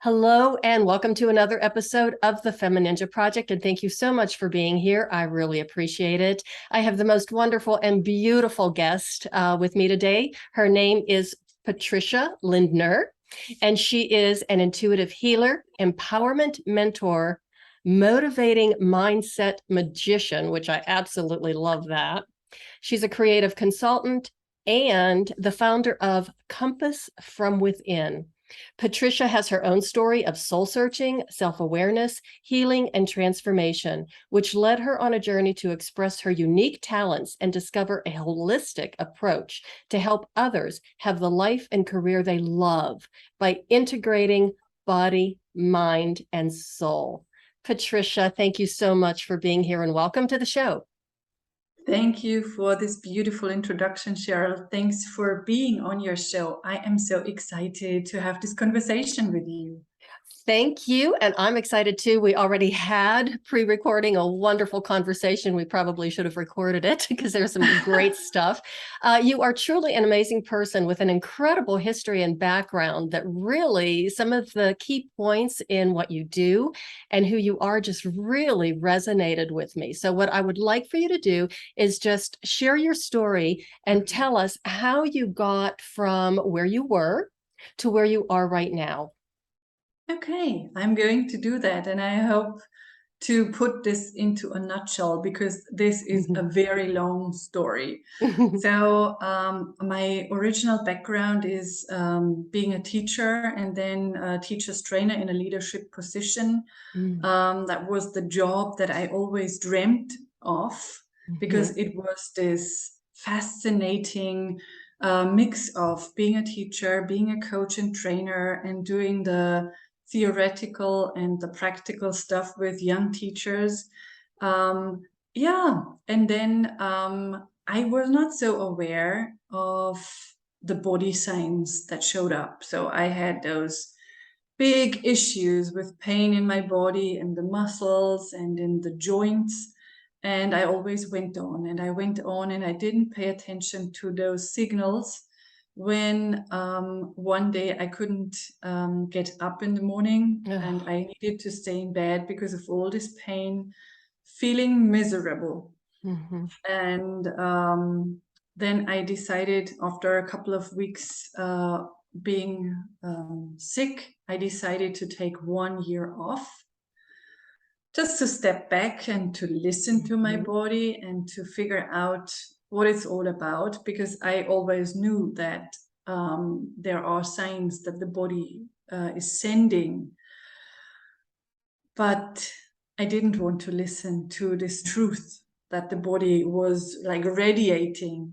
Hello, and welcome to another episode of the FemiNinja Project. And thank you so much for being here. I really appreciate it. I have the most wonderful and beautiful guest with me today. Her name is Patricia Lindner, and she is an intuitive healer, empowerment mentor, motivating mindset magician, which I absolutely love that. She's a creative consultant and the founder of Compass from Within. Patricia has her own story of soul searching, self awareness, healing, and transformation, which led her on a journey to express her unique talents and discover a holistic approach to help others have the life and career they love by integrating body, mind, and soul. Patricia, thank you so much for being here and welcome to the show. Thank you for this beautiful introduction, Cheryl. Thanks for being on your show. I am so excited to have this conversation with you. Thank you. And I'm excited too. We already had pre-recording a wonderful conversation. We probably should have recorded it because there's some great stuff. You are truly an amazing person with an incredible history and background that really some of the key points in what you do and who you are just really resonated with me. So what I would like for you to do is just share your story and tell us how you got from where you were to where you are right now. Okay, I'm going to do that. And I hope to put this into a nutshell because this is a very long story. So, my original background is being a teacher and then a teacher's trainer in a leadership position. That was the job that I always dreamt of because it was this fascinating mix of being a teacher, being a coach and trainer, and doing the theoretical and the practical stuff with young teachers. Yeah, and then I was not so aware of the body signs that showed up. So I had those big issues with pain in my body and the muscles and in the joints. And I always went on and I went on and I didn't pay attention to those signals when one day I couldn't get up in the morning and I needed to stay in bed because of all this pain, feeling miserable. And then I decided after a couple of weeks being sick, I decided to take 1 year off just to step back and to listen to my body and to figure out what it's all about, because I always knew that there are signs that the body is sending, but I didn't want to listen to this truth that the body was like radiating.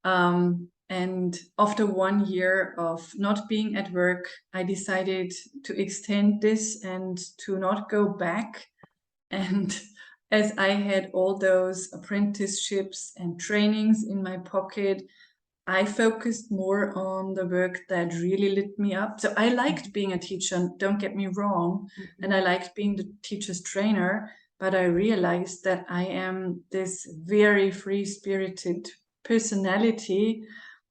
And after 1 year of not being at work, I decided to extend this and to not go back. And as I had all those apprenticeships and trainings in my pocket, I focused more on the work that really lit me up. So I liked being a teacher, don't get me wrong, and I liked being the teacher's trainer, but I realized that I am this very free-spirited personality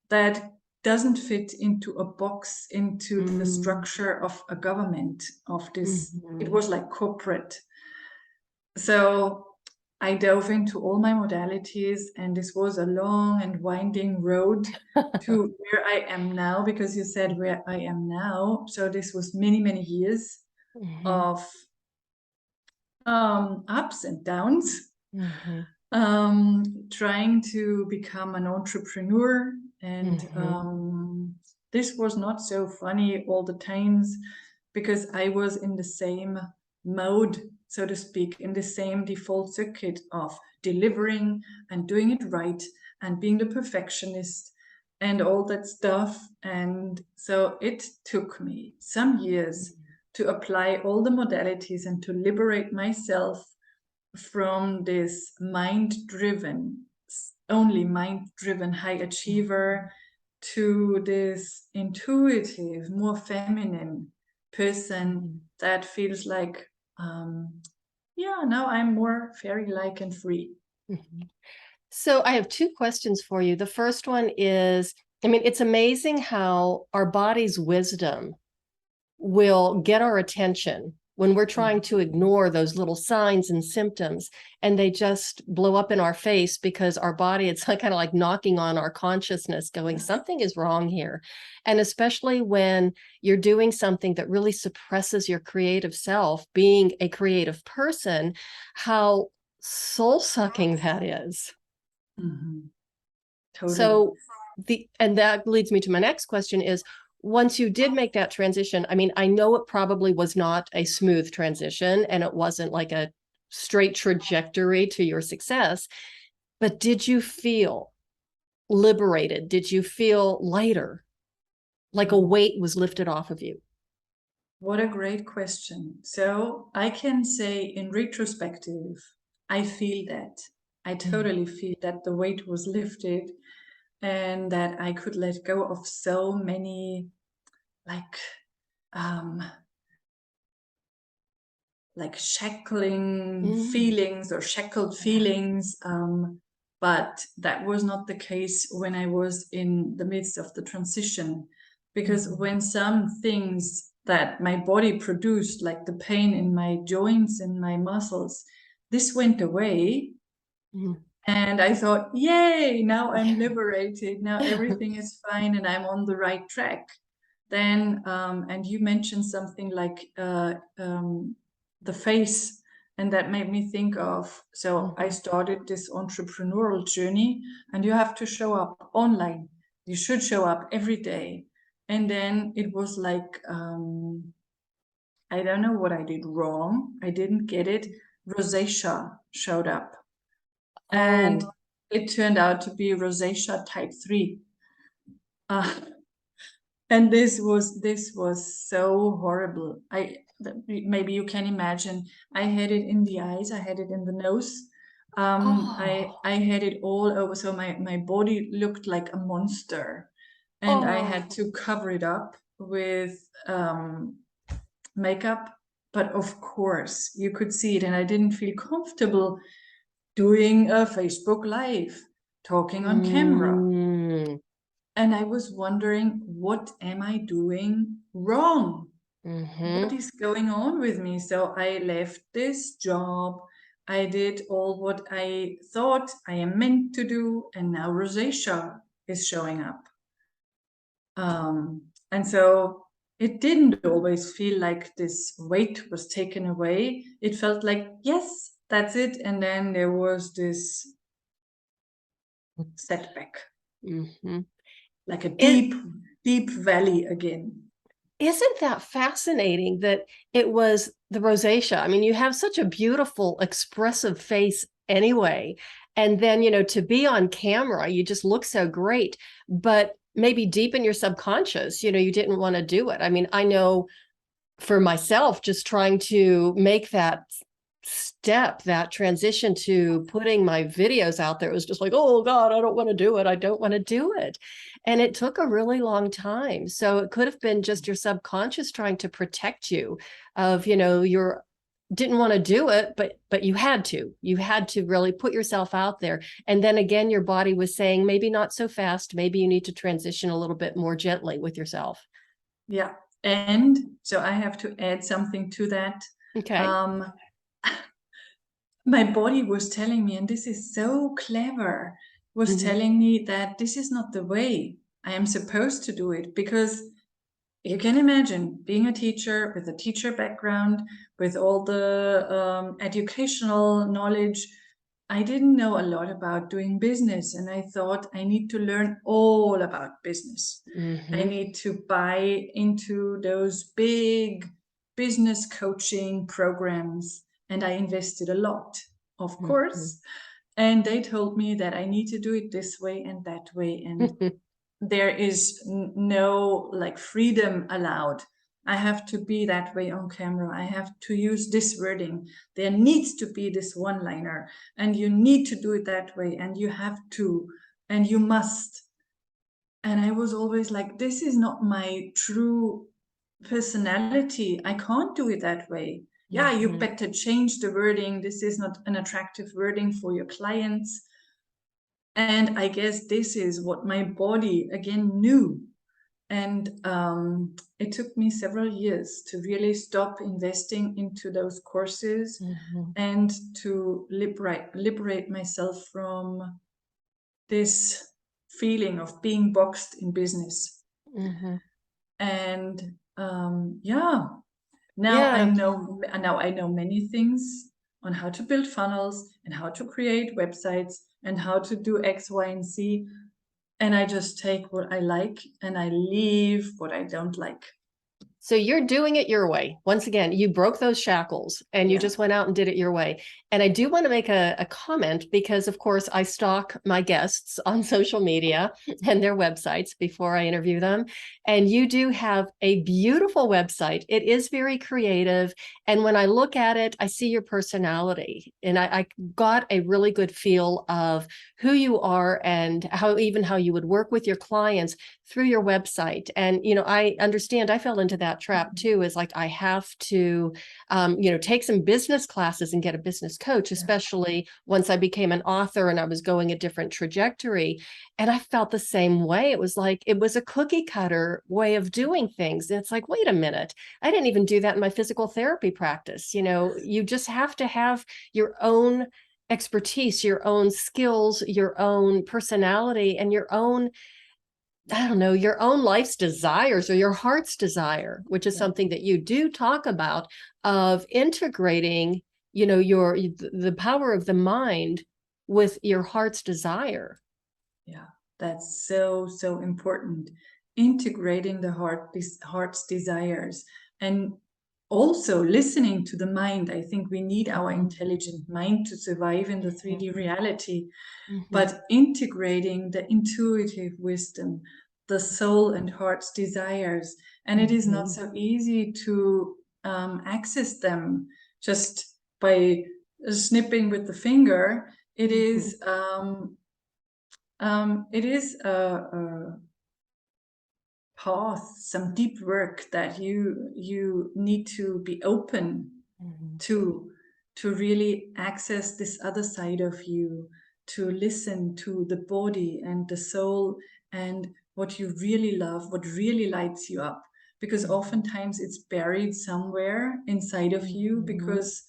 that doesn't fit into a box, into the structure of a government, of this. It was like corporate. So I dove into all my modalities, and this was a long and winding road to where I am now, because you said where I am now. So this was many, many years of ups and downs, trying to become an entrepreneur. And this was not so funny all the times because I was in the same mode, so to speak, in the same default circuit of delivering and doing it right and being the perfectionist and all that stuff. And so it took me some years to apply all the modalities and to liberate myself from this only mind driven high achiever to this intuitive, more feminine person that feels like, now I'm more fairy-like and free. So I have two questions for you. The first one is, I mean, it's amazing how our body's wisdom will get our attention when we're trying to ignore those little signs and symptoms, and they just blow up in our face because our body, it's like kind of like knocking on our consciousness going, something is wrong here. And especially when you're doing something that really suppresses your creative self, being a creative person, how soul-sucking that is. Totally. So and that leads me to my next question is, once you did make that transition, I mean, I know it probably was not a smooth transition and it wasn't like a straight trajectory to your success, but did you feel liberated? Did you feel lighter, like a weight was lifted off of you? What a great question. So I can say in retrospective, I feel that. I totally feel that the weight was lifted and that I could let go of so many like um shackling feelings or shackled feelings. But that was not the case when I was in the midst of the transition, because when some things that my body produced, like the pain in my joints and my muscles, this went away. And I thought, yay, now I'm liberated. Now everything is fine and I'm on the right track. Then, and you mentioned something like the face, and that made me think of, so I started this entrepreneurial journey, and you have to show up online. You should show up every day. And then it was like, I don't know what I did wrong. I didn't get it. Rosacea showed up. And it turned out to be rosacea type 3. And this was so horrible. Maybe you can imagine. I had it in the eyes. I had it in the nose. I had it all over. So my body looked like a monster, and I had to cover it up with makeup. But of course, you could see it, and I didn't feel comfortable doing a Facebook Live, talking on camera. And I was wondering, what am I doing wrong? What is going on with me? So I left this job. I did all what I thought I am meant to do. And now rosacea is showing up. And so it didn't always feel like this weight was taken away. It felt like, yes, that's it. And then there was this setback, like a deep valley again. Isn't that fascinating that it was the rosacea? I mean, you have such a beautiful, expressive face anyway. And then, to be on camera, you just look so great. But maybe deep in your subconscious, you didn't want to do it. I mean, I know for myself, just trying to make that step, that transition to putting my videos out there, it was just like, oh God, I don't want to do it. I don't want to do it. And it took a really long time. So it could have been just your subconscious trying to protect you of, your didn't want to do it, but you had to really put yourself out there. And then again, your body was saying, maybe not so fast. Maybe you need to transition a little bit more gently with yourself. Yeah. And so I have to add something to that. Okay. My body was telling me, and this is so clever, was telling me that this is not the way I am supposed to do it. Because you can imagine being a teacher with a teacher background, with all the educational knowledge. I didn't know a lot about doing business, and I thought I need to learn all about business. I need to buy into those big business coaching programs, and I invested a lot, of course. And they told me that I need to do it this way and that way, and there is no like freedom allowed. I have to be that way on camera. I have to use this wording. There needs to be this one-liner, and you need to do it that way, and you have to, and you must. And I was always like, this is not my true personality. I can't do it that way. Yeah, you better change the wording. This is not an attractive wording for your clients. And I guess this is what my body again knew. And it took me several years to really stop investing into those courses and to liberate myself from this feeling of being boxed in business. And yeah, now I Yeah. know many things on how to build funnels and how to create websites and how to do X, Y, and Z. And I just take what I like and I leave what I don't like. So you're doing it your way. Once again, you broke those shackles and you Yeah. just went out and did it your way. And I do want to make a comment because, of course, I stalk my guests on social media and their websites before I interview them. And you do have a beautiful website. It is very creative. And when I look at it, I see your personality. And I got a really good feel of who you are and how you would work with your clients through your website. And, I understand I fell into that trap too, is like, I have to, take some business classes and get a business coach, especially once I became an author and I was going a different trajectory. And I felt the same way. It was like, it was a cookie cutter way of doing things. And it's like, wait a minute, I didn't even do that in my physical therapy practice. You just have to have your own expertise, your own skills, your own personality, and your own, I don't know, your own life's desires or your heart's desire, which is something that you do talk about, of integrating, the power of the mind with your heart's desire. Yeah, that's so, so important. Integrating the heart's desires and also listening to the mind. I think we need our intelligent mind to survive in the 3D reality, but integrating the intuitive wisdom, the soul and heart's desires. And it is not so easy to access them just by snipping with the finger. It is a path, some deep work that you need to be open to really access this other side of you, to listen to the body and the soul and what you really love, what really lights you up. Because oftentimes it's buried somewhere inside of you, because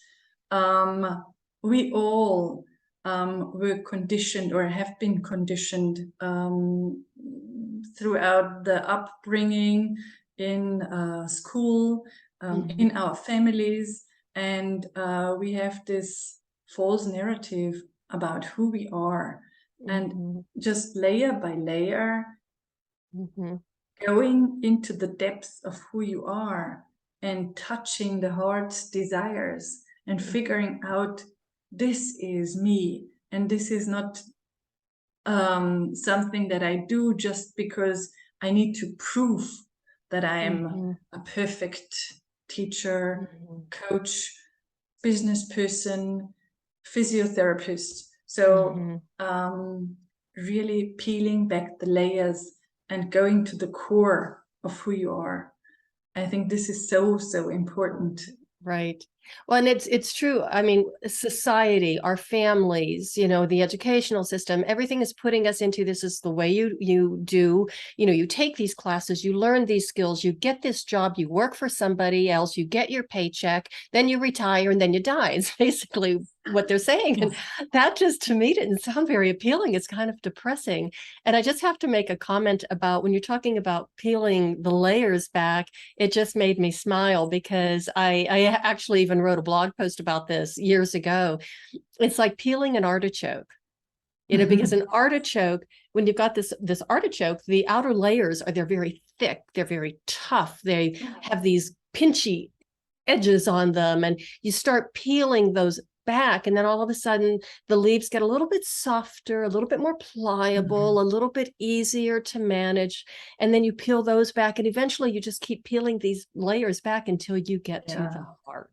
we all were conditioned or have been conditioned throughout the upbringing, in school, in our families, and we have this false narrative about who we are. And just layer by layer, going into the depths of who you are and touching the heart's desires and figuring out, this is me, and this is not something that I do just because I need to prove that I am a perfect teacher, coach, business person, physiotherapist. So really peeling back the layers and going to the core of who you are. I think this is so, so important. Right. Well, and it's true. I mean, society, our families, the educational system, everything is putting us into, this is the way you do, you take these classes, you learn these skills, you get this job, you work for somebody else, you get your paycheck, then you retire, and then you die. It's basically what they're saying. And that just, to me, didn't sound very appealing. It's kind of depressing. And I just have to make a comment about, when you're talking about peeling the layers back, it just made me smile, because I actually even wrote a blog post about this years ago. It's like peeling an artichoke, because an artichoke, when you've got this artichoke, the outer layers they're very thick, they're very tough, they have these pinchy edges on them, and you start peeling those back, and then all of a sudden the leaves get a little bit softer, a little bit more pliable, a little bit easier to manage, and then you peel those back, and eventually you just keep peeling these layers back until you get to the heart.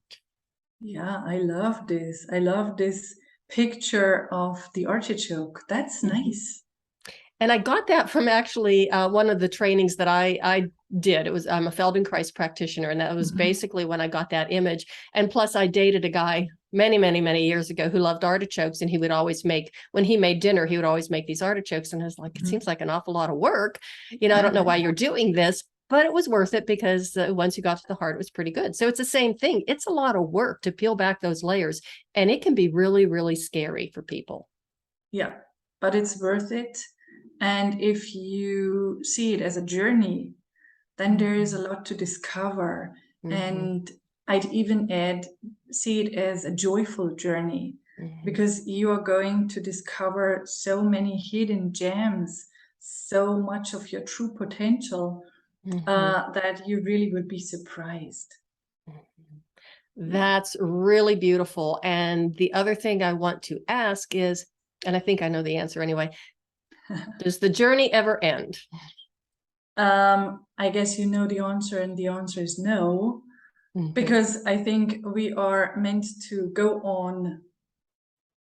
Yeah, I love this. I love this picture of the artichoke. That's nice. And I got that from actually one of the trainings that I did. I'm a Feldenkrais practitioner, and that was basically when I got that image. And plus, I dated a guy many, many, many years ago who loved artichokes, and he would always make, when he made dinner, he would always make these artichokes. And I was like, it seems like an awful lot of work. I don't know why you're doing this, but it was worth it because once you got to the heart, it was pretty good. So it's the same thing. It's a lot of work to peel back those layers, and it can be really, really scary for people. Yeah, but it's worth it. And if you see it as a journey, then there is a lot to discover. And I'd even add, see it as a joyful journey, because you are going to discover so many hidden gems, so much of your true potential, that you really would be surprised. That's really beautiful. And the other thing I want to ask is, and I think I know the answer anyway, does the journey ever end? I guess you know the answer, and the answer is no, because I think we are meant to go on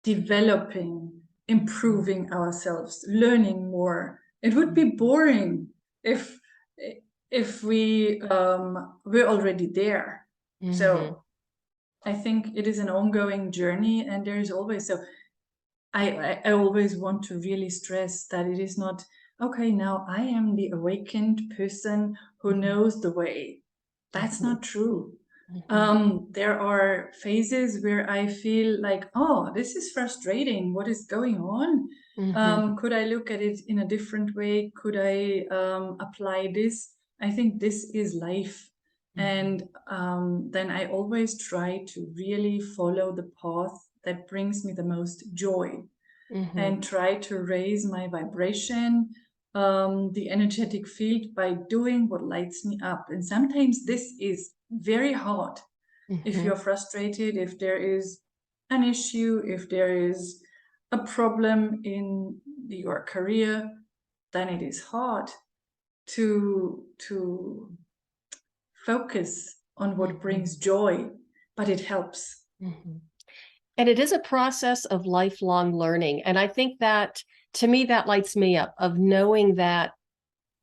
developing, improving ourselves, learning more. It would be boring if we're already there. So I think it is an ongoing journey, and there is always, so I always want to really stress that it is not, okay, now I am the awakened person who knows the way. That's not true. There are phases where I feel like, oh, this is frustrating. What is going on? Could I look at it in a different way? Could I apply this? I think this is life. And then I always try to really follow the path that brings me the most joy, and try to raise my vibration, the energetic field, by doing what lights me up. And sometimes this is very hard. If you're frustrated, if there is an issue, if there is a problem in your career, then it is hard to focus on what brings joy, but it helps. And it is a process of lifelong learning. And I think that, to me, that lights me up, of knowing that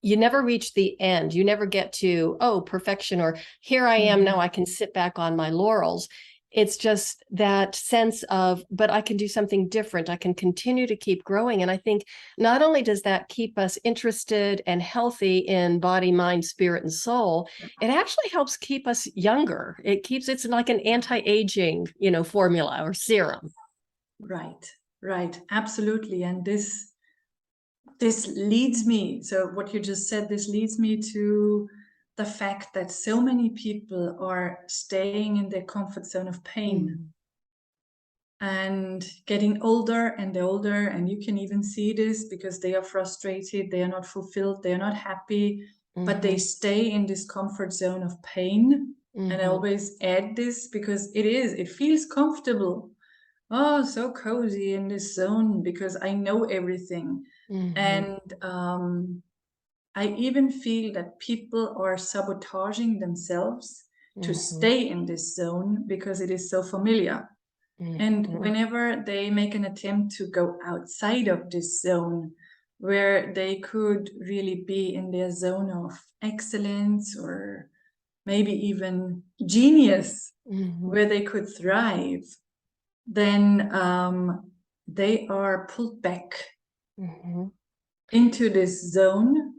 you never reach the end. You never get to, oh, perfection, or here I am, now I can sit back on my laurels. It's just that sense of, but I can do something different. I can continue to keep growing. And I think not only does that keep us interested and healthy in body, mind, spirit, and soul, it actually helps keep us younger. It's like an anti-aging, formula or serum. Right, absolutely. And this leads me, so what you just said, this leads me to the fact that so many people are staying in their comfort zone of pain, and getting older and older. And you can even see this because they are frustrated, they are not fulfilled, they are not happy, but they stay in this comfort zone of pain. And I always add this because it feels comfortable. Oh, so cozy in this zone because I know everything. And I even feel that people are sabotaging themselves to stay in this zone because it is so familiar. And whenever they make an attempt to go outside of this zone, where they could really be in their zone of excellence, or maybe even genius, where they could thrive, then they are pulled back into this zone,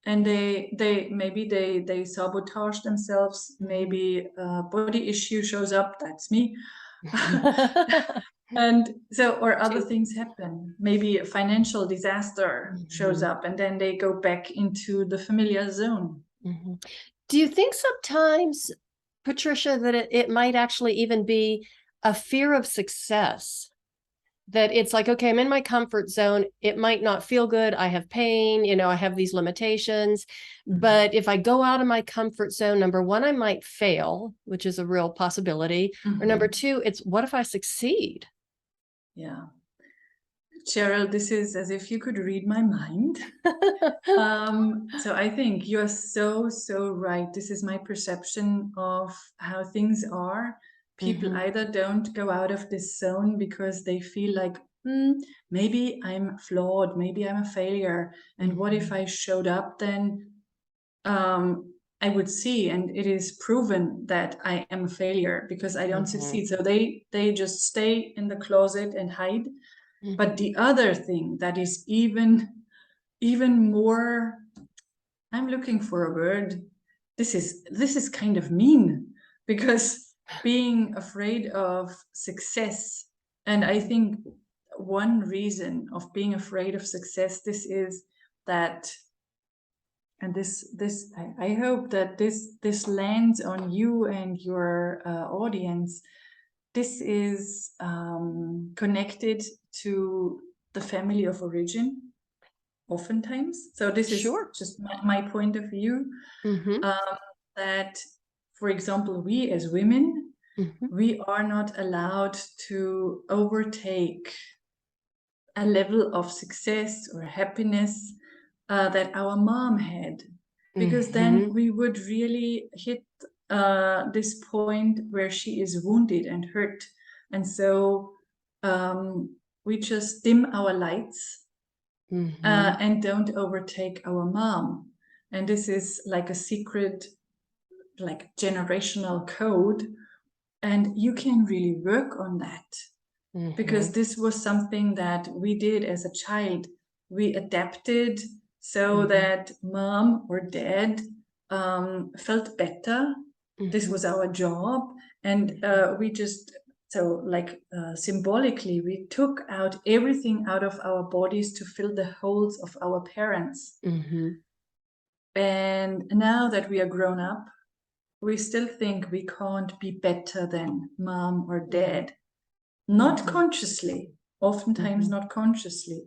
and they sabotage themselves. Maybe a body issue shows up. That's me. And so, or other things happen. Maybe a financial disaster shows up, and then they go back into the familiar zone. Do you think sometimes, Patricia, that it might actually even be a fear of success? That it's like, okay, I'm in my comfort zone. It might not feel good. I have pain, I have these limitations. But if I go out of my comfort zone, number one, I might fail, which is a real possibility. Or number two, it's what if I succeed? Yeah. Cheryl, this is as if you could read my mind. So I think you're so right. This is my perception of how things are. People either don't go out of this zone because they feel like, maybe I'm flawed, maybe I'm a failure. And what if I showed up then I would see, and it is proven that I am a failure because I don't succeed. So they just stay in the closet and hide. But the other thing that is even more, I'm looking for a word. This is kind of mean because being afraid of success, and I think one reason of being afraid of success, this is that, and this I hope that this lands on you and your audience. This is connected to the family of origin oftentimes. So this is Sure. just my point of view, Mm-hmm. that, for example, we as women, Mm-hmm. we are not allowed to overtake a level of success or happiness that our mom had, because then Mm-hmm. we would really hit this point where she is wounded and hurt. And so we just dim our lights Mm-hmm. and don't overtake our mom. And this is like a secret, like generational code. And you can really work on that because Mm-hmm. this was something that we did as a child. We adapted so Mm-hmm. that mom or dad felt better. This Mm-hmm. was our job. And we just, so like symbolically, we took out everything out of our bodies to fill the holes of our parents. Mm-hmm. And now that we are grown up, we still think we can't be better than mom or dad. Not Mm-hmm. consciously, oftentimes Mm-hmm. not consciously.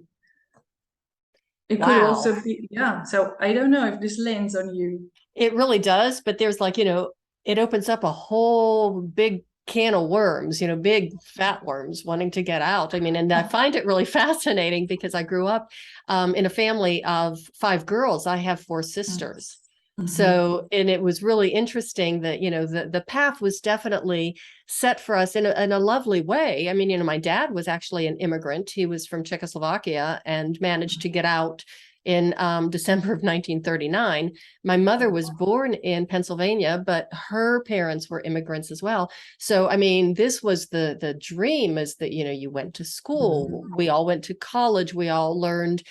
It could Wow. also be, yeah. So I don't know if this lands on you. It really does, but there's like, it opens up a whole big can of worms, big fat worms wanting to get out. I mean, and I find it really fascinating because I grew up in a family of 5 girls. I have 4 sisters. Mm-hmm. So, and it was really interesting that, the path was definitely set for us in a lovely way. I mean, my dad was actually an immigrant. He was from Czechoslovakia and managed to get out in December of 1939. My mother was born in Pennsylvania, but her parents were immigrants as well. So, I mean, this was the dream, is that, you went to school, we all went to college, we all learned,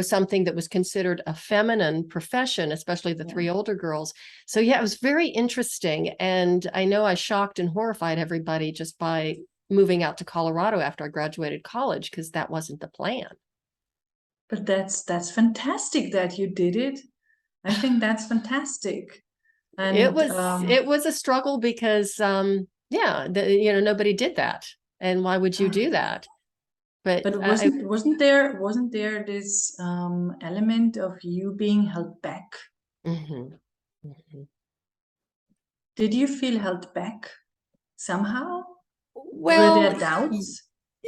something that was considered a feminine profession, especially the Yeah. 3 older girls. So yeah, it was very interesting. And I know I shocked and horrified everybody just by moving out to Colorado after I graduated college, because that wasn't the plan. But that's fantastic that you did it. I think that's fantastic. It And was it was a struggle because yeah, nobody did that. And why would you do that? But but wasn't there this element of you being held back? mhm, mhm. Did you feel held back somehow? Were Well, there doubts?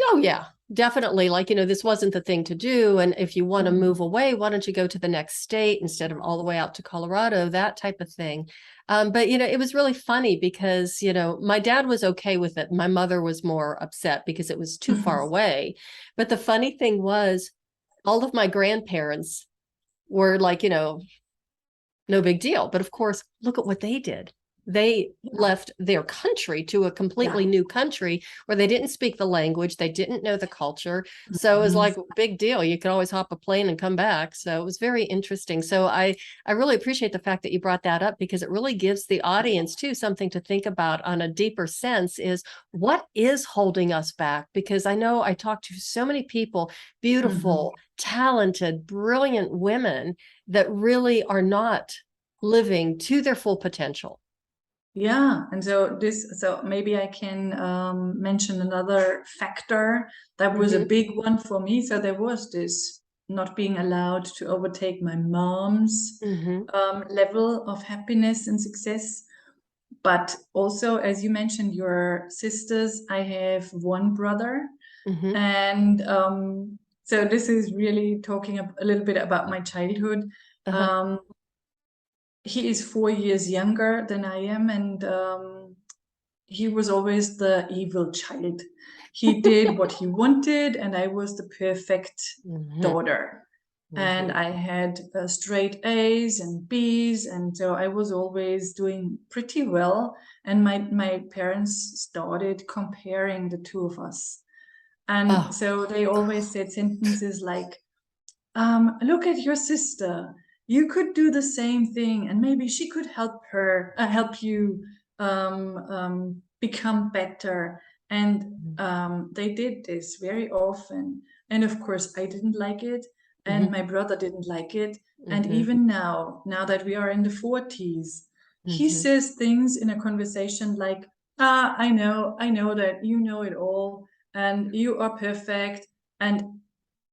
oh yeah, definitely. Like, this wasn't the thing to do. And if you want to move Mhm. away, why don't you go to the next state instead of all the way out to Colorado, that type of thing. But it was really funny because, my dad was okay with it. My mother was more upset because it was too far away. But the funny thing was, all of my grandparents were like, no big deal. But of course, look at what they did. They Yeah, left their country to a yeah. completely new country where they didn't speak the language, they didn't know the culture. So it was Mhm. like a big deal. You could always hop a plane and come back. So it was very interesting. So I really appreciate the fact that you brought that up, because it really gives the audience too something to think about on a deeper sense, is what is holding us back? Because I know I talk to so many people, Mhm. beautiful, talented, brilliant women that really are not living to their full potential. Yeah, and so maybe I can mention another factor that was a Mm-hmm. big one for me. So there was this not being allowed to overtake my mom's Mm-hmm. level of happiness and success. But also, as you mentioned, your sisters, I have one brother. Mm-hmm. And so this is really talking a little bit about my childhood. Uh-huh. Um, he is 4 years younger than I am, and he was always the evil child. He did what he wanted, and I was the perfect Mm-hmm. daughter. And I had straight A's and B's, and so I was always doing pretty well. And my parents started comparing the two of us. And Oh, so they always said sentences like, look at your sister. You could do the same thing, and maybe she could help you become better. And they did this very often. And of course, I didn't like it, and mm-hmm. my brother didn't like it. And Mm-hmm. even now that we are in the 40s, he Mm-hmm. says things in a conversation like, I know that you know it all, and you are perfect. And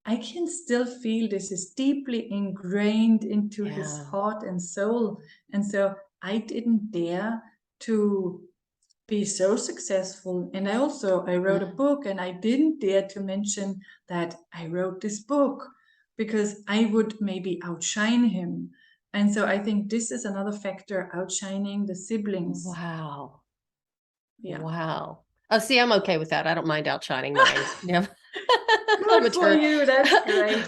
I can still feel this is deeply ingrained into his Yeah. heart and soul. And so I didn't dare to be so successful. And I wrote a book, and I didn't dare to mention that I wrote this book because I would maybe outshine him. And so I think this is another factor, outshining the siblings. Wow. Yeah. Wow. Oh, see, I'm okay with that. I don't mind outshining mine. Yeah. I'm Good a for you. That's great.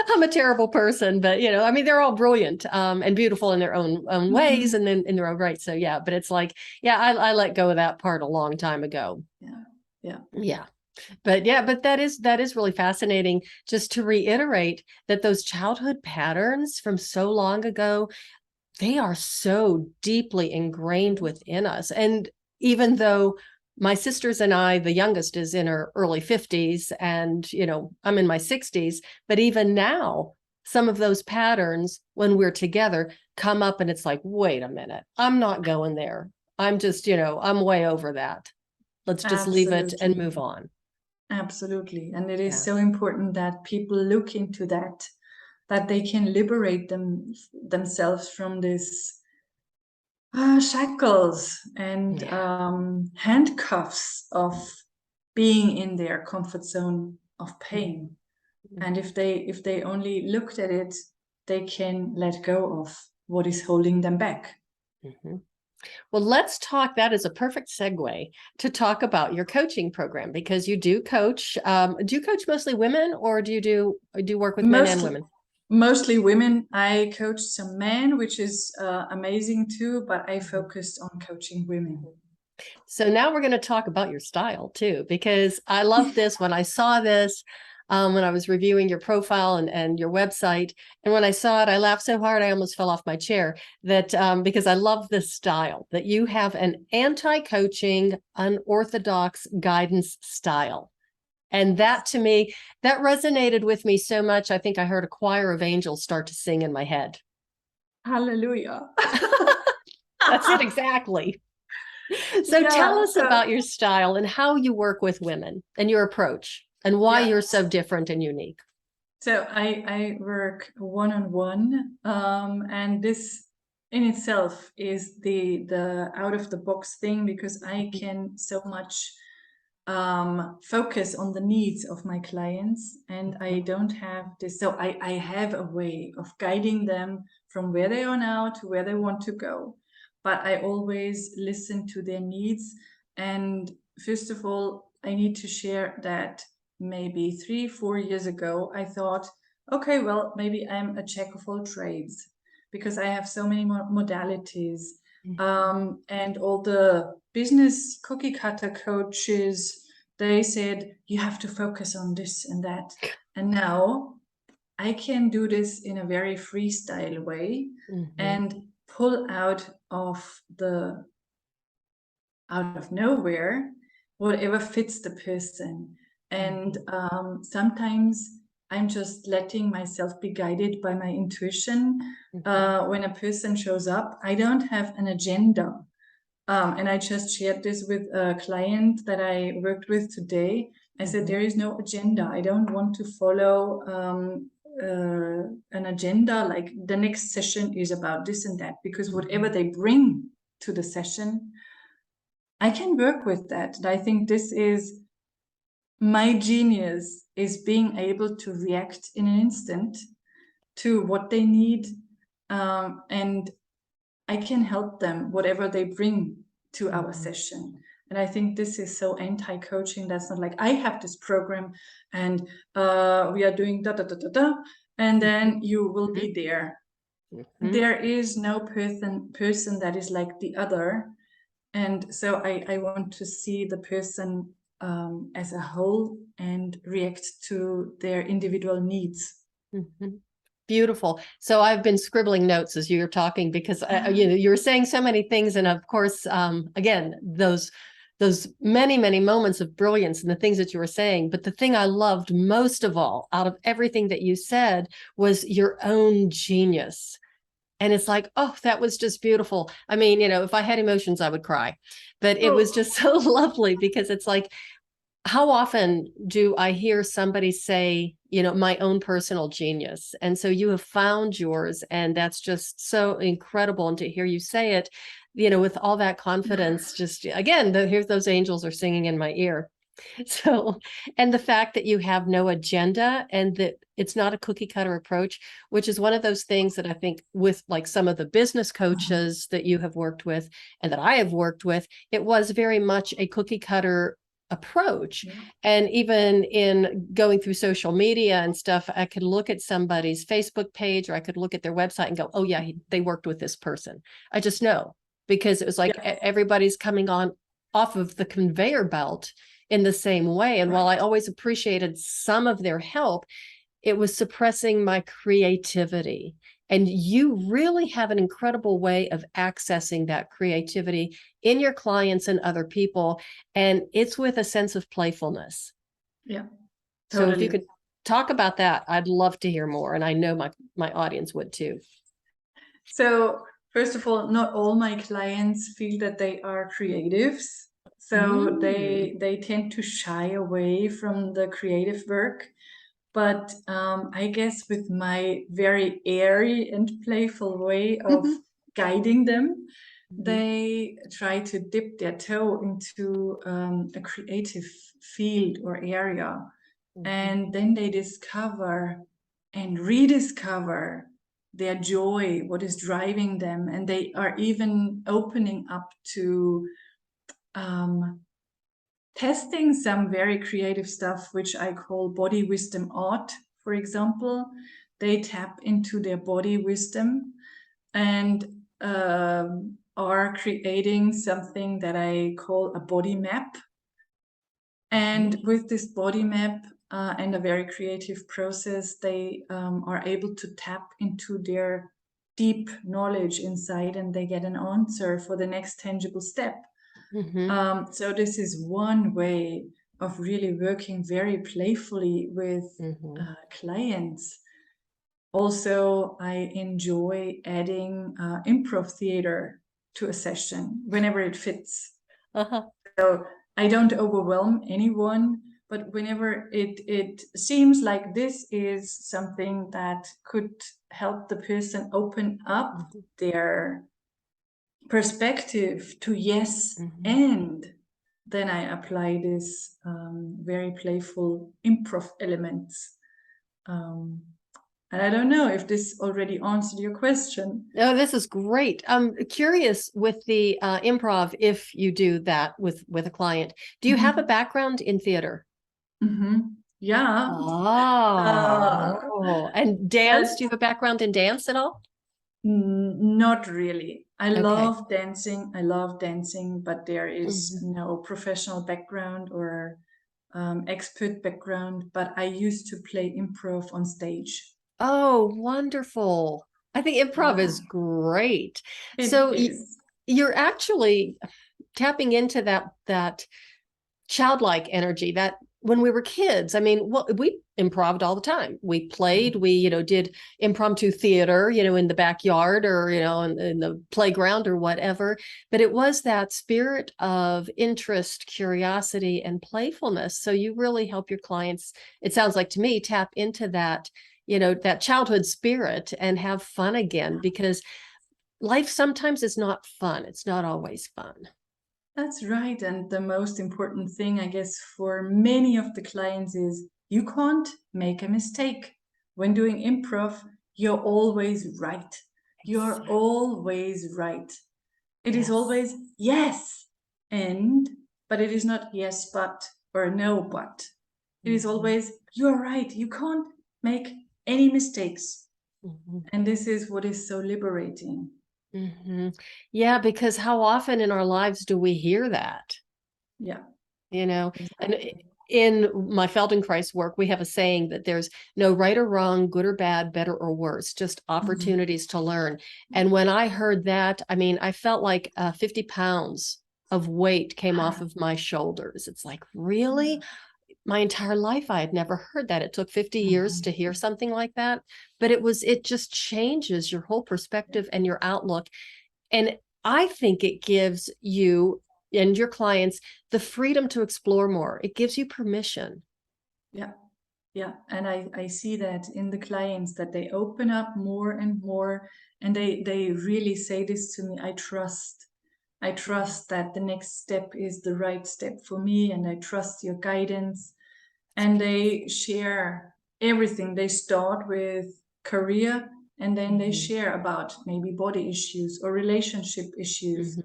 I'm a terrible person, but I mean, they're all brilliant and beautiful in their own ways Mhm. and then in their own right. So yeah, but it's like, yeah, I let go of that part a long time ago. Yeah. Yeah. Yeah. But that is really fascinating. Just to reiterate that those childhood patterns from so long ago, they are so deeply ingrained within us. And even though my sisters and I, the youngest is in her early 50s, and I'm in my 60s, but even now, some of those patterns when we're together come up, and it's like, wait a minute, I'm not going there. I'm just, I'm way over that. Let's just leave it and Absolutely. move on. Absolutely. And it is Yeah. so important that people look into that, that they can liberate themselves from this shackles and Yeah. handcuffs of being in their comfort zone of Mm-hmm. pain. And if they only looked at it, they can let go of what is holding them back. Mm-hmm. Well, let's talk. That is a perfect segue to talk about your coaching program, because you do coach. Do you coach mostly women, or do you work with men and Mostly, women? mostly women. I coach some men, which is amazing too, but I Mhm. focused on coaching women. So now we're going to talk about your style too, because I love this. When I saw this, when I was reviewing your profile and your website, and when I saw it, I laughed so hard I almost fell off my chair. That because I love this style, that you have an anti-coaching, unorthodox guidance style. And that, to me, that resonated with me so much. I think I heard a choir of angels start to sing in my head. Hallelujah. That's it exactly. So tell Yeah, us about your style and how you work with women and your approach and why yeah. you're so different and unique. So I work one-on-one, and this in itself is the out of the box thing, because I can so much focus on the needs of my clients, and I don't have this. So I have a way of guiding them from where they are now to where they want to go, but I always listen to their needs. And first of all, I need to share that maybe 3-4 years ago, I thought, okay, well, maybe I'm a jack of all trades because I have so many modalities. And all the business cookie cutter coaches, they said, you have to focus on this and that. And now I can do this in a very freestyle way Mm-hmm. and pull out of nowhere whatever fits the person. And sometimes I'm just letting myself be guided by my intuition. Mm-hmm. When a person shows up, I don't have an agenda. And I just shared this with a client that I worked with today. I said, Mm-hmm. there is no agenda. I don't want to follow an agenda like the next session is about this and that, because whatever they bring to the session, I can work with that. And I think this is my genius, is being able to react in an instant to what they need. And I can help them, whatever they bring to our Mm-hmm. session. And I think this is so anti-coaching. That's not like I have this program and we are doing da da da da da. and then you will be there. Mm-hmm. There is no person that is like the other. And so I want to see the person as a whole and react to their individual needs. Mm-hmm. Beautiful. So I've been scribbling notes as you're talking because you're saying so many things, and of course, again, those many moments of brilliance and the things that you were saying. But the thing I loved most of all, out of everything that you said, was your own genius. And it's like, oh, that was just beautiful. I mean, if I had emotions, I would cry, but it was just so lovely because it's like, how often do I hear somebody say, my own personal genius? And so you have found yours, and that's just so incredible. And to hear you say it, with all that confidence, just again, here's those angels are singing in my ear. So, and the fact that you have no agenda and that it's not a cookie cutter approach, which is one of those things that I think with like some of the business coaches that you have worked with and that I have worked with, it was very much a cookie cutter approach. Yeah. And even in going through social media and stuff, I could look at somebody's Facebook page or I could look at their website and go, oh yeah, they worked with this person. I just know, because it was like everybody's coming on off of the conveyor belt in the same way. And while I always appreciated some of their help, it was suppressing my creativity. And you really have an incredible way of accessing that creativity in your clients and other people. And it's with a sense of playfulness. Yeah. Totally. So if you could talk about that, I'd love to hear more. And I know my audience would too. So first of all, not all my clients feel that they are creatives. So they tend to shy away from the creative work. But I guess with my very airy and playful way of guiding them, they try to dip their toe into a creative field or area. And then they discover and rediscover their joy, what is driving them. And they are even opening up to testing some very creative stuff, which I call body wisdom art, for example. They tap into their body wisdom and are creating something that I call a body map. And with this body map and a very creative process, they are able to tap into their deep knowledge inside, and they get an answer for the next tangible step. So this is one way of really working very playfully with clients. Also, I enjoy adding improv theater to a session whenever it fits. So I don't overwhelm anyone, but whenever it seems like this is something that could help the person open up their perspective to yes, and then I apply this very playful improv elements. And I don't know if this already answered your question. Oh, this is great. I'm curious with the improv, if you do that with a client, do you have a background in theater? Yeah. Oh, and dance? Do you have a background in dance at all? Not really. I love dancing, but there is no professional background or expert background. But I used to play improv on stage. Oh, wonderful. I think improv is great. So you're actually tapping into that childlike energy that when we were kids, I mean, well, we improv'd all the time. We played, we, did impromptu theater, in the backyard or, in the playground or whatever. But it was that spirit of interest, curiosity, and playfulness. So you really help your clients, it sounds like to me, tap into that, that childhood spirit and have fun again, because life sometimes is not fun. It's not always fun. That's right. And the most important thing, I guess, for many of the clients is you can't make a mistake. When doing improv, you're always right. You're always right. It is always yes, but it is not yes, but, or no, but. It is always, you're right. You can't make any mistakes. Mm-hmm. And this is what is so liberating. Mm-hmm. Yeah, because how often in our lives do we hear that? Yeah, You know, and exactly. in my Feldenkrais work, we have a saying that there's no right or wrong, good or bad, better or worse, just Mhm. opportunities to learn. And when I heard that, I mean, I felt like 50 pounds of weight came off of my shoulders. It's like, really? My entire life, I had never heard that. It took 50 years Mhm. to hear something like that, but it just changes your whole perspective and your outlook. And I think it gives you and your clients the freedom to explore more. It gives you permission. Yeah. Yeah, and I see that in the clients that they open up more and more, and they really say this to me. I trust that the next step is the right step for me, and I trust your guidance. And they share everything. They start with career, and then they Mhm, share about maybe body issues or relationship issues. mhm,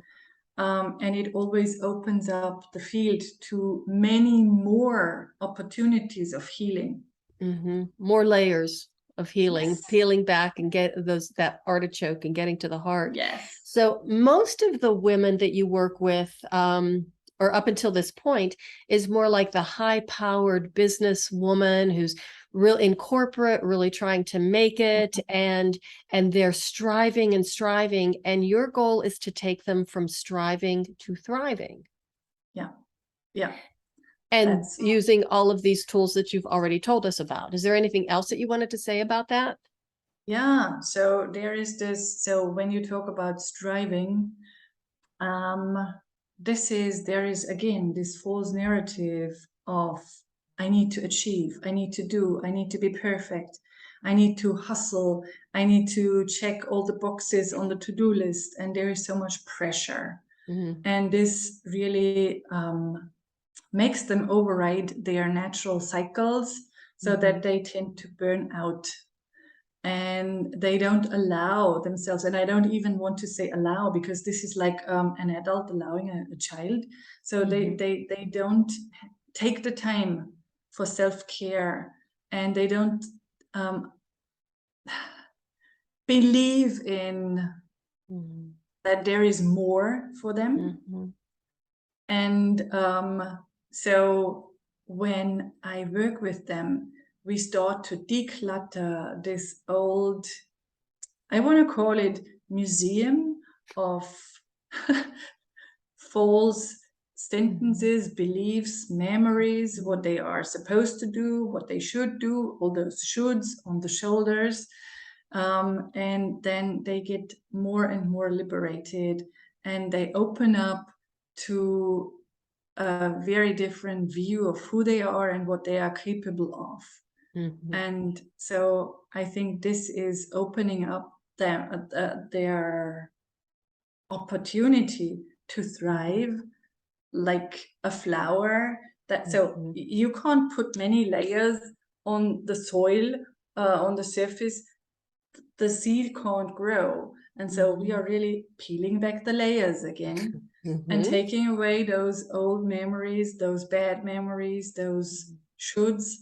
And it always opens up the field to many more opportunities of healing. mhm. More layers of healing, Yes. peeling back and get that artichoke and getting to the heart. Yes. So most of the women that you work with, or up until this point, is more like the high-powered business woman who's real in corporate, really trying to make it, and they're striving and striving, and your goal is to take them from striving to thriving. Yeah. Yeah. And That's, using all of these tools that you've already told us about. Is there anything else that you wanted to say about that? yeah. So there is this. So when you talk about striving, um, there is again this false narrative of I need to achieve, I need to do, I need to be perfect, I need to hustle, I need to check all the boxes on the to-do list, and there is so much pressure. Mhm, And this really makes them override their natural cycles so that mhm, they tend to burn out and they don't allow themselves. And I don't even want to say allow because this is like an adult allowing a child. So mhm, they don't take the time for self-care, and they don't um, believe in mhm, that there is more for them. mhm, And so when I work with them, we start to declutter this old, I want to call it museum of false mhm, sentences, beliefs, memories, what they are supposed to do, what they should do, all those shoulds on the shoulders. And then they get more and more liberated, and they open up to a very different view of who they are and what they are capable of. mhm, And so I think this is opening up their opportunity to mhm, thrive like a flower. That so mhm, you can't put many layers on the soil, on the surface. The seed can't grow. And so we mhm, are really peeling back the layers again and mhm, taking away those old memories, those bad memories, those shoulds,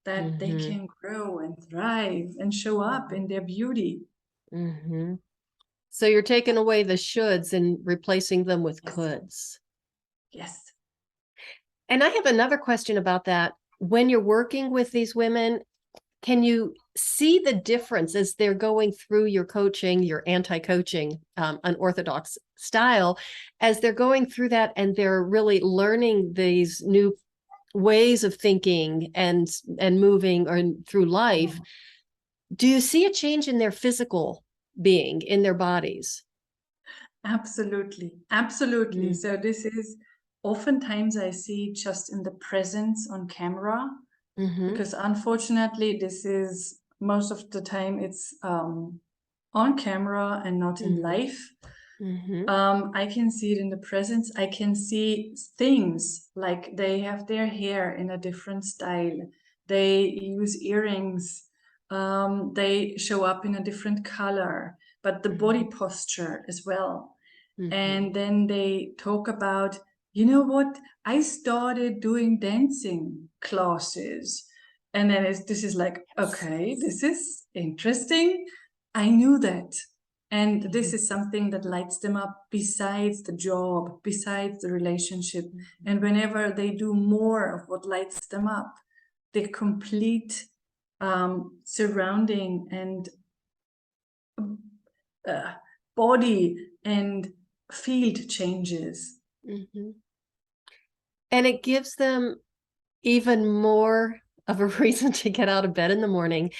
that they mhm, can grow and thrive and show up in their beauty. mhm. So you're taking away the shoulds and replacing them with Yes. coulds. Yes. And I have another question about that. When you're working with these women, can you see the difference as they're going through your coaching, your anti-coaching, unorthodox style, as they're going through that and they're really learning these new ways of thinking and moving or through life? Do you see a change in their physical being, in their bodies? Absolutely. Absolutely. Mm, So this is oftentimes I see just in the presence on camera, mm-hmm, because unfortunately this is most of the time it's on camera and not in mm-hmm, life. mm-hmm, I can see it in the presence. I can see things like they have their hair in a different style. They use earrings. They show up in a different color, but the body posture as well. mm-hmm, And then they talk about, you know what? I started doing dancing classes And then this is like, okay, this is interesting. I knew that. And this is something that lights them up besides the job, besides the relationship. And whenever they do more of what lights them up, the complete surrounding and body and field changes. Mm-hmm. And it gives them even more of a reason to get out of bed in the morning.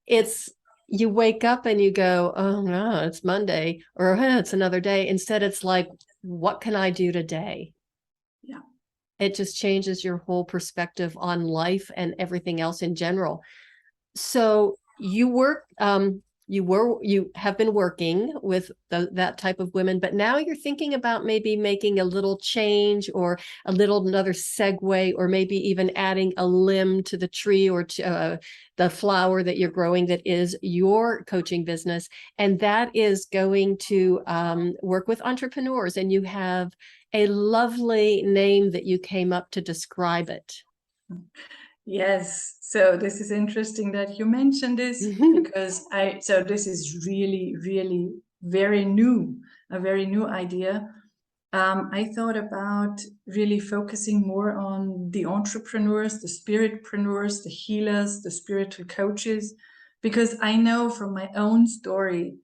It's you wake up and you go, oh no, it's Monday, or oh, it's another day. Instead, it's like, what can I do today? Yeah. It just changes your whole perspective on life and everything else in general. So you have been working with that type of women, but now you're thinking about maybe making a little change or another segue, or maybe even adding a limb to the tree or to the flower that you're growing that is your coaching business. And that is going to work with entrepreneurs. And you have a lovely name that you came up to describe it. Yes, so this is interesting that you mentioned this because this is really, really very new, a very new idea. I thought about really focusing more on the entrepreneurs, the spiritpreneurs, the healers, the spiritual coaches, because I know from my own story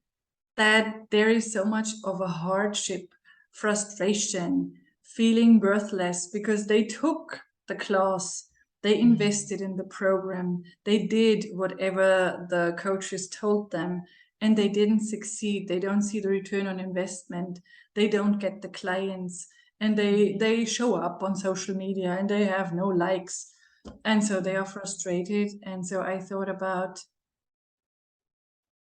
that there is so much of a hardship, frustration, feeling worthless because they took the class, they invested in the program, they did whatever the coaches told them, and they didn't succeed. They don't see the return on investment. They don't get the clients, and they show up on social media and they have no likes. And so they are frustrated. And so I thought about,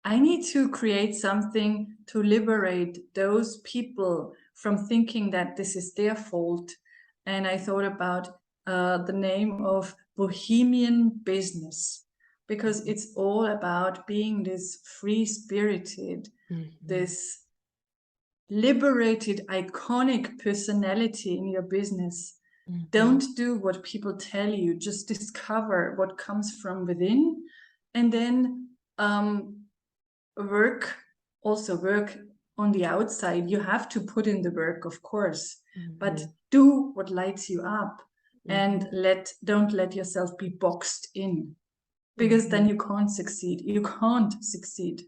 I need to create something to liberate those people from thinking that this is their fault. And I thought about the name of Bohemian Business, because it's all about being this free-spirited, this liberated, iconic personality in your business. Don't do what people tell you, just discover what comes from within, and then work on the outside. You have to put in the work, of course, but do what lights you up, and don't let yourself be boxed in, because then you can't succeed. You can't succeed.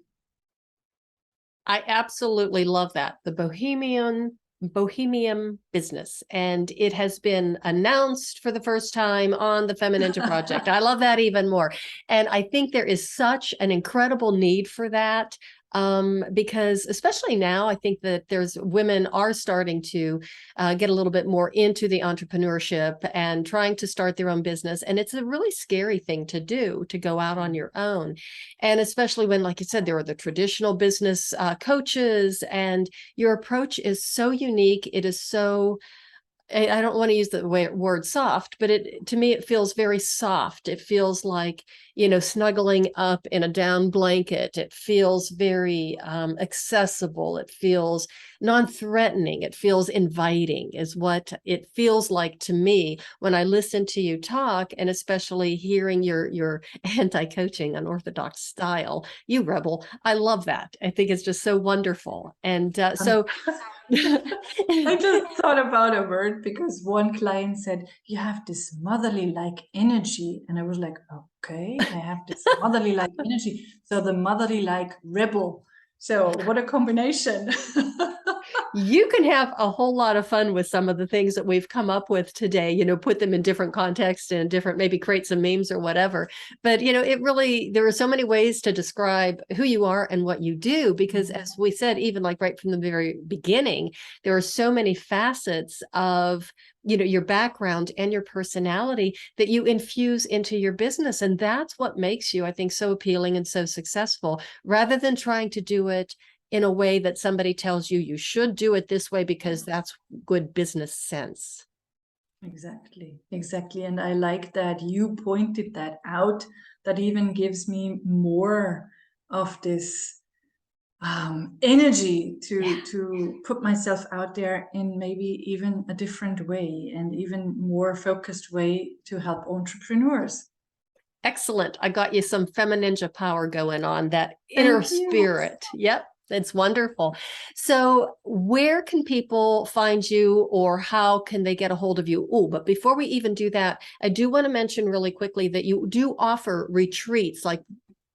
I absolutely love that. The Bohemian Business. And it has been announced for the first time on the FemiNinja Project. I love that even more. And I think there is such an incredible need for that. Because especially now, I think that women are starting to get a little bit more into the entrepreneurship and trying to start their own business. And it's a really scary thing to do, to go out on your own. And especially when, like you said, there are the traditional business coaches, and your approach is so unique. It is so, I don't want to use the word soft, but to me, it feels very soft. It feels like, snuggling up in a down blanket. It feels very accessible. It feels non-threatening. It feels inviting, is what it feels like to me when I listen to you talk, and especially hearing your anti-coaching, unorthodox style. You rebel. I love that. I think it's just so wonderful. And so I just thought about a word because one client said, you have this motherly like energy. And I was like, okay, I have this motherly like energy. So the motherly like rebel. So what a combination. You can have a whole lot of fun with some of the things that we've come up with today, put them in different contexts and maybe create some memes or whatever. But, there are so many ways to describe who you are and what you do, because as we said, even like right from the very beginning, there are so many facets of your background and your personality that you infuse into your business. And that's what makes you, I think, so appealing and so successful, rather than trying to do it in a way that somebody tells you should do it this way because that's good business sense. Exactly. And I like that you pointed that out. That even gives me more of this energy to put myself out there in maybe even a different way and even more focused way to help entrepreneurs. Excellent. I got you some FemiNinja power going on, that inner Thank you. spirit. Yep. It's wonderful. So, where can people find you, or how can they get a hold of you? Oh, but before we even do that, I do want to mention really quickly that you do offer retreats, like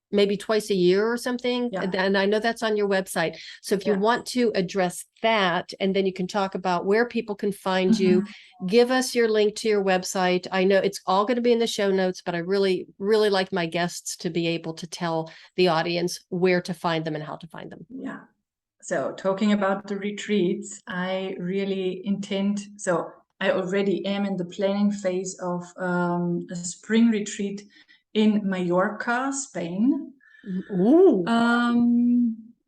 maybe twice a year or something. Yeah. And I know that's on your website. So if you want to address that, and then you can talk about where people can find you, give us your link to your website. I know it's all going to be in the show notes, but I really, really like my guests to be able to tell the audience where to find them and how to find them. Yeah. So talking about the retreats, I really intend, so I already am in the planning phase of a spring retreat in Mallorca, Spain. Ooh.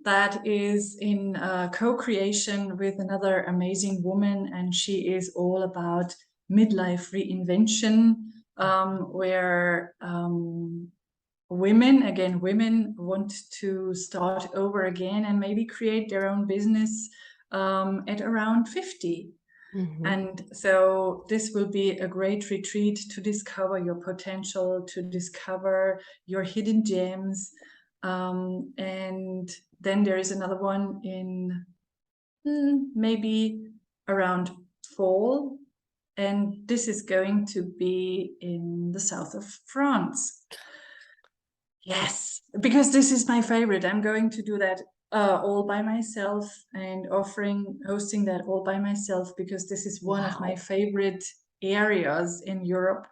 That is in co-creation with another amazing woman, and she is all about midlife reinvention, where women want to start over again and maybe create their own business at around 50. And so this will be a great retreat to discover your potential, to discover your hidden gems. And then there is another one in maybe around fall. And this is going to be in the south of France. Yes, because this is my favorite. I'm going to do that all by myself and hosting that all by myself, because this is one of my favorite areas in Europe.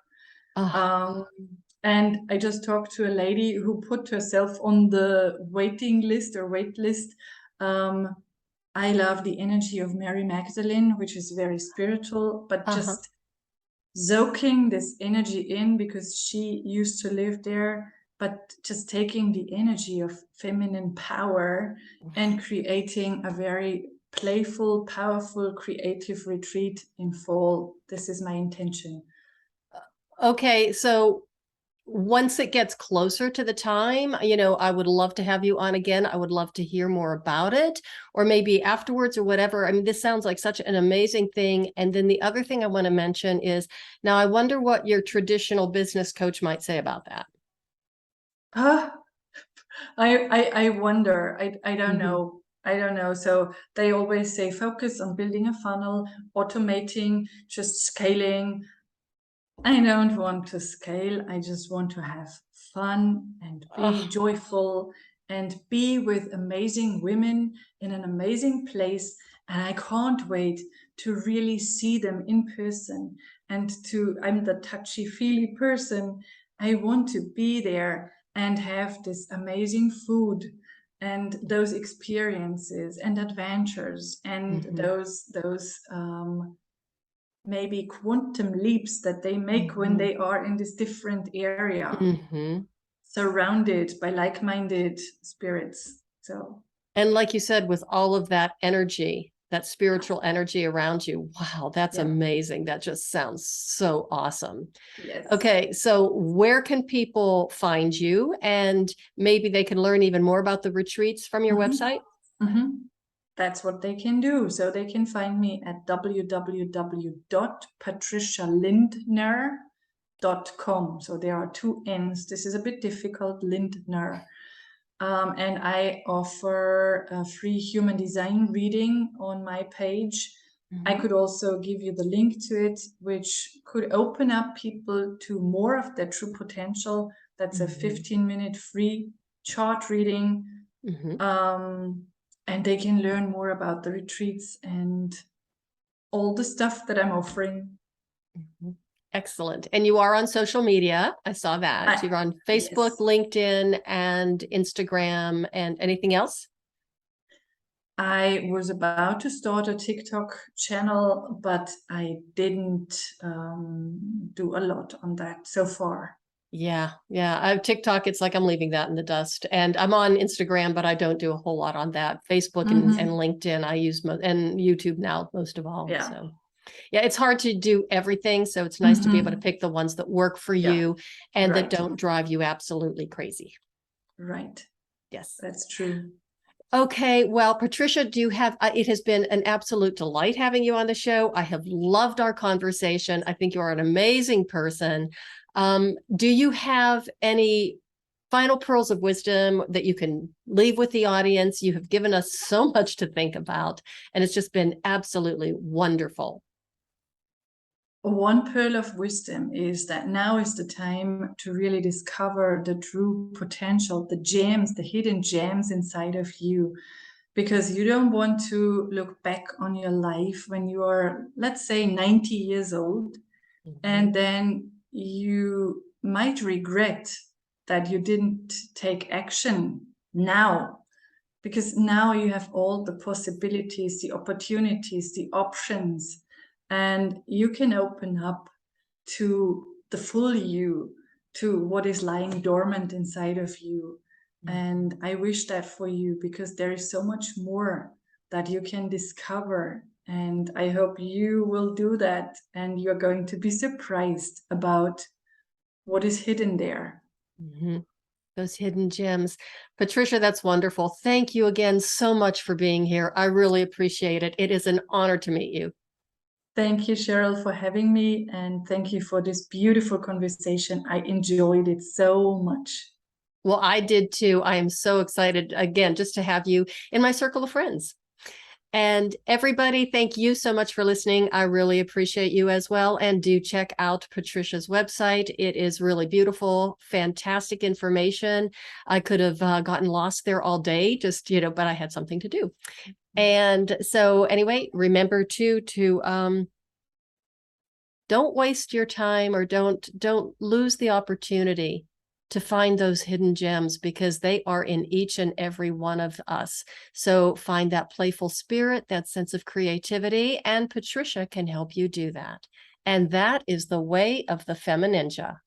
And I just talked to a lady who put herself on the waiting list or wait list. I love the energy of Mary Magdalene, which is very spiritual, but just soaking this energy in, because she used to live there, but just taking the energy of feminine power and creating a very playful, powerful, creative retreat in fall. This is my intention. Okay, so once it gets closer to the time, I would love to have you on again. I would love to hear more about it, or maybe afterwards or whatever. I mean, this sounds like such an amazing thing. And then the other thing I want to mention is, now I wonder what your traditional business coach might say about that. I wonder. I don't know. I don't know. So they always say focus on building a funnel, automating, just scaling. I don't want to scale. I just want to have fun and be joyful and be with amazing women in an amazing place. And I can't wait to really see them in person. And I'm the touchy-feely person. I want to be there and have this amazing food and those experiences and adventures and those maybe quantum leaps that they make when they are in this different area, surrounded by like-minded spirits. So, and like you said, with all of that energy, that spiritual energy around you, wow, that's amazing. That just sounds so awesome. Yes. Okay, so where can people find you, and maybe they can learn even more about the retreats from your website? That's what they can do. So they can find me at www.patricialindner.com. So there are two N's. This is a bit difficult, Lindner. And I offer a free human design reading on my page. I could also give you the link to it, which could open up people to more of their true potential. That's a 15-minute free chart reading. And they can learn more about the retreats and all the stuff that I'm offering. Excellent. And you are on social media. I saw that. You're on Facebook, LinkedIn, and Instagram, and anything else? I was about to start a TikTok channel, but I didn't do a lot on that so far. Yeah. TikTok, it's like I'm leaving that in the dust. And I'm on Instagram, but I don't do a whole lot on that. Facebook and LinkedIn I use, and YouTube now most of all. Yeah. So yeah, it's hard to do everything. So it's nice to be able to pick the ones that work for you and that don't drive you absolutely crazy. Right. Yes. That's true. Okay, well, Patricia, it has been an absolute delight having you on the show. I have loved our conversation. I think you are an amazing person. Do you have any final pearls of wisdom that you can leave with the audience? You have given us so much to think about, and it's just been absolutely wonderful. One pearl of wisdom is that now is the time to really discover the true potential, the gems, the hidden gems inside of you, because you don't want to look back on your life when you are, let's say, 90 years old, and then you might regret that you didn't take action now, because now you have all the possibilities, the opportunities, the options, and you can open up to the full you, to what is lying dormant inside of you. And I wish that for you, because there is so much more that you can discover. And I hope you will do that, and you're going to be surprised about what is hidden there. Mm-hmm. Those hidden gems. Patricia, that's wonderful. Thank you again so much for being here. I really appreciate it. It is an honor to meet you. Thank you, Cheryl, for having me, and thank you for this beautiful conversation. I enjoyed it so much. Well, I did too. I am so excited again just to have you in my circle of friends. And everybody, thank you so much for listening. I really appreciate you as well. And do check out Patricia's website. It is really beautiful, fantastic information. I could have gotten lost there all day, just, but I had something to do. And so anyway, remember to don't waste your time, or don't lose the opportunity to find those hidden gems, because they are in each and every one of us. So find that playful spirit, that sense of creativity, and Patricia can help you do that. And that is the way of the FemiNinja.